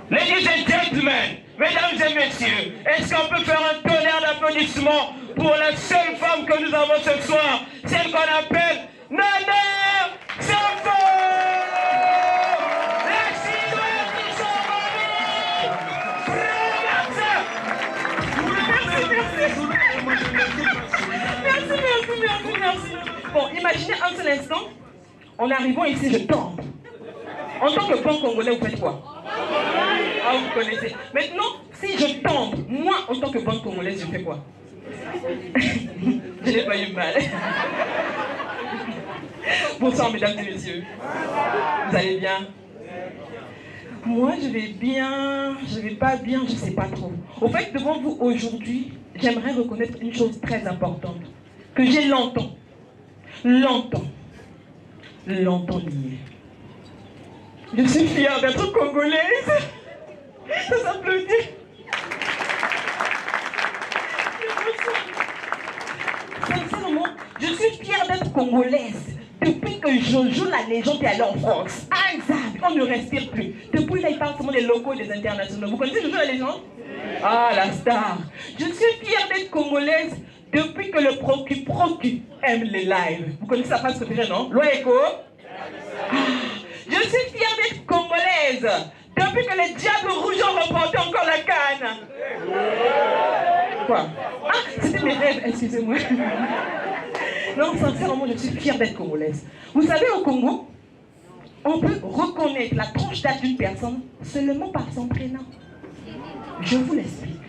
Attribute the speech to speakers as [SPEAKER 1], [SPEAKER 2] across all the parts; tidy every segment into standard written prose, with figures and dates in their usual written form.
[SPEAKER 1] Ladies and gentlemen, mesdames et messieurs, est-ce qu'on peut faire un tonnerre d'applaudissements pour la seule femme que nous avons ce soir, celle qu'on appelle Nana Safo, la silhouette du
[SPEAKER 2] Merci. Bon, imaginez un seul instant, en arrivant ici, je tombe. En tant que bon Congolais, vous faites quoi? Ah, vous connaissez. Maintenant, si je tombe, moi, en tant que bonne Congolaise, je fais quoi? Je n'ai pas eu mal. Bonsoir, mesdames et messieurs. Vous allez bien? Moi, je vais bien, je vais pas bien, je sais pas trop. Au fait, devant vous aujourd'hui, j'aimerais reconnaître une chose très importante que j'ai longtemps nié. Je suis fière d'être congolaise. Ça s'applaudit. Sincèrement, je suis fière d'être congolaise. Depuis que Jojo, la légende, est allée en France. Ah, exact. On ne respire plus. Depuis là, il parle seulement des locaux et des internationaux. Vous connaissez Jojo, la légende? Ah, la star. Je suis fière d'être congolaise depuis que le Procu aime les lives. Vous connaissez sa phrase préférée, non? Loéco. Je suis fière d'être congolaise depuis que les Diables Rouges ont remporté encore la canne. Quoi? Ah, c'était mes rêves, excusez-moi. Non, sincèrement, je suis fière d'être congolaise. Vous savez, au Congo, on peut reconnaître la tranche d'âge d'une personne seulement par son prénom. Je vous l'explique.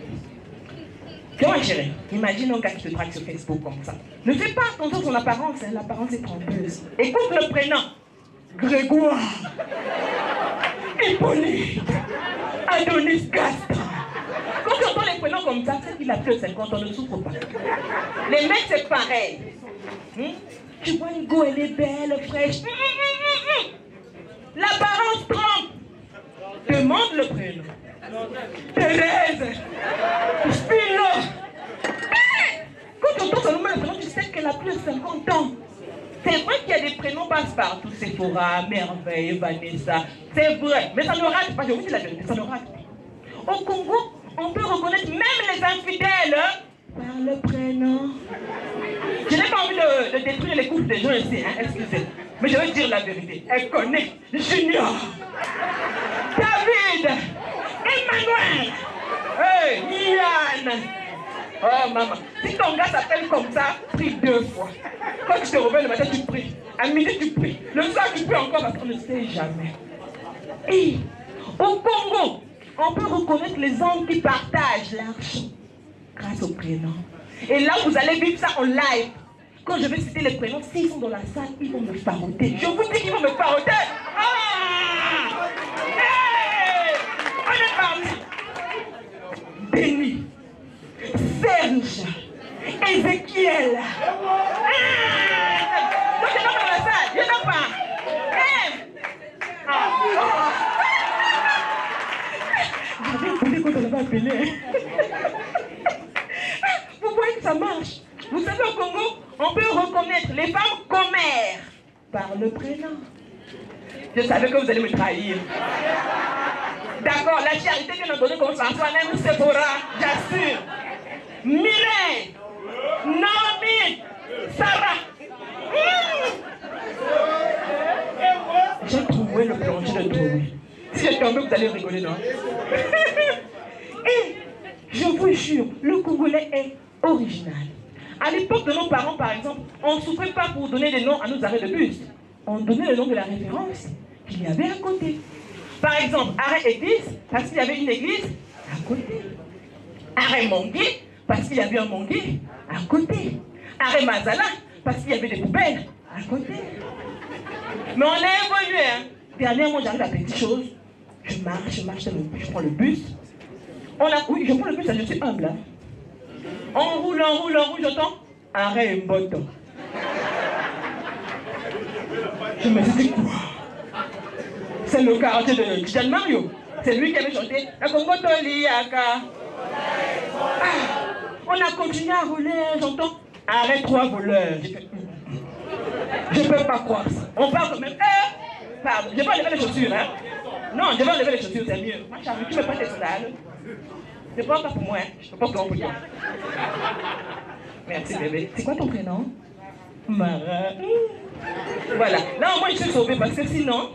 [SPEAKER 2] Comment gérer? Imagine un gars qui te drague sur Facebook comme ça. Ne fais pas attention à son apparence, hein, l'apparence est trompeuse. Écoute le prénom. Grégoire, Hippolyte, Adonis Gaston. Quand tu entends les prénoms comme ça, c'est qu'il a plus de 50 ans, ne souffre pas. Les mecs, c'est pareil. Tu vois, Nigo, elle est belle, fraîche. L'apparence trompe. Demande le prénom. Thérèse, Spino. Quand tu entends son nom, le prénom, tu sais qu'elle a plus de 50 ans. C'est vrai qu'il y a des prénoms passe-partout, Sephora, Merveille, Vanessa, c'est vrai, mais ça ne rate pas, je vous dis la vérité, ça ne rate pas. Au Congo, on peut reconnaître même les infidèles par le prénom. Je n'ai pas envie de détruire les couples des gens ici, hein, excusez, mais je vais dire la vérité. Elle connaît Junior, David, Emmanuel, hey, Yann. Oh maman, si ton gars s'appelle comme ça, prie 2 fois. Quand tu te réveilles le matin, tu pries. À midi, tu pries. Le soir, tu pries encore parce qu'on ne sait jamais. Et au Congo, on peut reconnaître les hommes qui partagent l'argent grâce au prénom. Et là, vous allez vivre ça en live. Quand je vais citer les prénoms, s'ils sont dans la salle, ils vont me faroter. Je vous dis qu'ils vont me faroter. Ah! Hey! On est parti. Béni. Serge, Ézéchiel. Donc je n'ai pas dans la salle, je n'ai pas. J'avais oublié qu'on t'avait appelé. Vous voyez que ça marche. Vous savez, au Congo, on peut reconnaître les femmes commères par le prénom. Je savais que vous allez me trahir. D'accord, la charité que nous donnons comme ça, Antoine, Sephora, j'assure. Mireille, Naomi, Sarah. J'ai trouvé le plancher de trouver. Si je tombe, vous allez rigoler, non? Et je vous jure, le Congolais est original. À l'époque de nos parents, par exemple, on ne souffrait pas pour donner des noms à nos arrêts de bus. On donnait le nom de la référence qu'il y avait à côté. Par exemple, arrêt église, parce qu'il y avait une église à côté. Arrêt Mongui, parce qu'il y avait un Mongui à côté. Arrêt Mazala, parce qu'il y avait des poubelles à côté. Mais on a évolué, hein. Dernièrement, j'arrive à petites choses. Je marche, je prends le bus. Oui, je prends le bus, je suis humble. Hein. On roule, j'entends. Arrêt Mboto. Je me dis quoi? C'est le quartier de Jean Mario. C'est lui qui avait chanté la Congoto Liaka. On a continué à rouler, j'entends. Arrête 3 voleurs. Je peux pas croire ça. On parle quand même. Pardon, j'ai pas levé les chaussures, hein. Non, je vais enlever les chaussures, c'est mieux. Ma chérie, tu ne mets pas tes sandales. Ne prends pas pour moi, hein. Je te porte pour toi. Merci bébé. C'est quoi ton prénom? Mara. Voilà. Là au moins je suis sauvée parce que sinon,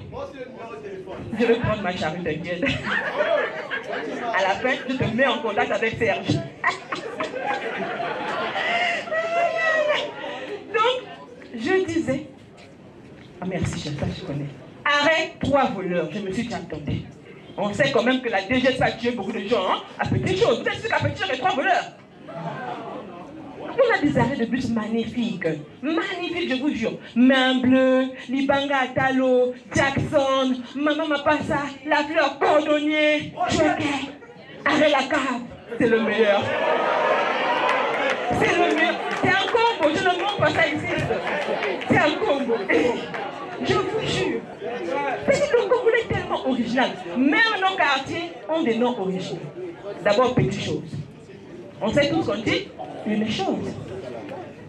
[SPEAKER 2] je vais prendre ma charrue, t'inquiète. À la fin, je te mets en contact avec Serge. Donc, je disais, ah merci, je connais. Arrête-toi voleur, je me suis déjà attendue. On sait quand même que la DGS a tué beaucoup de gens, hein, à petites choses. Vous êtes sûr qu'à petites choses, il y a 3 voleurs? On a des arrêts de bus magnifiques. Magnifiques, je vous jure. Main bleue, Libanga Atalo, Jackson, Maman Mapassa, La Fleur Cordonnier, Chouquet, Arrêt la cave. C'est le meilleur. C'est le meilleur. C'est un combo, je ne montre pas ça ici. C'est un combo. Je vous jure. Parce que le Congo est tellement original. Même nos quartiers ont des noms originaux. D'abord, Petite Chose. On sait tous qu'on dit une chose.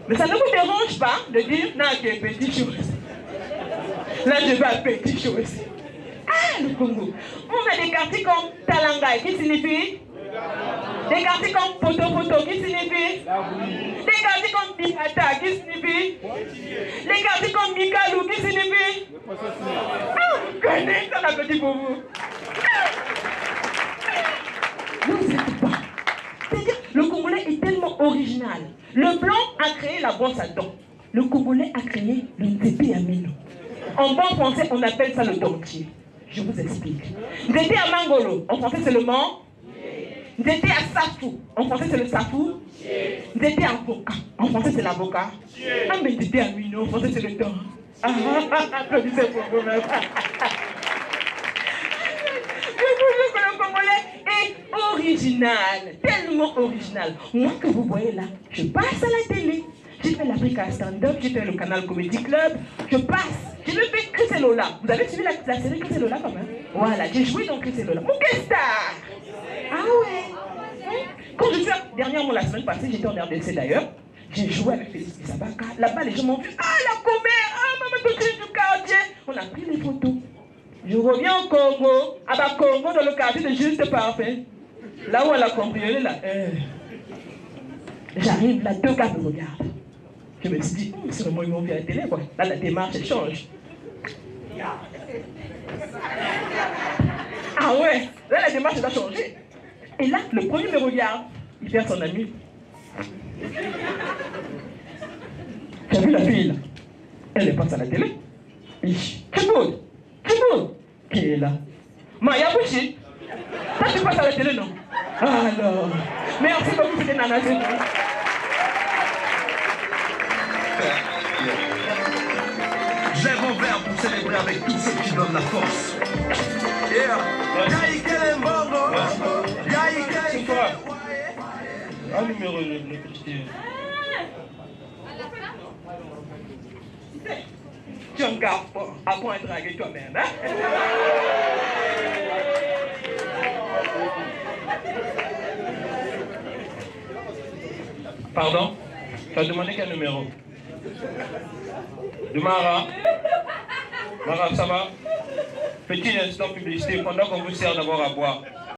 [SPEAKER 2] Mais ça ne vous dérange pas de dire non, que Petite Chose. Là, je vais à Petite Chose. Ah, le Congo. On a des quartiers comme Talangay, qui signifie? Des quartiers comme Poto, qui signifie? Des quartiers comme Bihata, qui signifie? Des quartiers comme Mikalou, qui signifie? Ah, vous connaissez ça, la petite pour vous. Vous n'êtes pas. C'est-à-dire, le Congolais est tellement original. Le blanc a créé la brosse à dents. Le Congolais a créé le Ndété Amino. En bon français, on appelle ça le dentier. Je vous explique. Ndété à Mangolo, en français c'est le mant. Ndété à Safou, en français c'est le Safou. Ndété à avocat, en français c'est l'avocat. Ah mais Ndété Amino, en français c'est le dent. Applaudissez pour vous-même. Le Congolais est original, tellement original. Moi que vous voyez là, je passe à la télé. J'ai fait l'Afrique à stand-up, j'ai fait le Canal Comedy Club, je passe. J'ai même fait Chris et Lola. Vous avez suivi la série Chris et Lola quand même? Voilà, j'ai joué dans Chris et Lola. Mon star. Ah ouais. Quand je suis dernièrement la semaine passée, j'étais en RDC d'ailleurs. J'ai joué avec Félix Bisabaka. Là-bas, les gens m'ont vu. Ah, la commère, ah, maman, du quartier. On a pris des photos. Je reviens au Congo, à la Congo, dans le quartier de Juste Parfait. Là où elle a cambriolé, là. J'arrive, là, 2 gars me regardent. Je me suis dit, c'est vraiment ils m'ont vu à la télé, quoi. Là, la démarche, elle change. Ah ouais, là, la démarche, elle a changé. Et là, le premier me regarde. Il fait à son ami. Tu as vu la fille, là? Elle passe à la télé. Chiboud, qui est là? Maya Bouchi. Ça, tu passes à la télé, non? Alors, merci beaucoup, c'était Nana Zéro.
[SPEAKER 3] Lève mon verre pour célébrer avec tous ceux qui donnent la force.
[SPEAKER 1] C'est quoi? Un numéro, le petit.
[SPEAKER 2] Tu es un gars, apprends à draguer toi-même, hein?
[SPEAKER 1] Pardon? Tu as demandé quel numéro? De Mara? Mara, ça va? Petit instant publicité pendant qu'on vous sert d'abord à boire.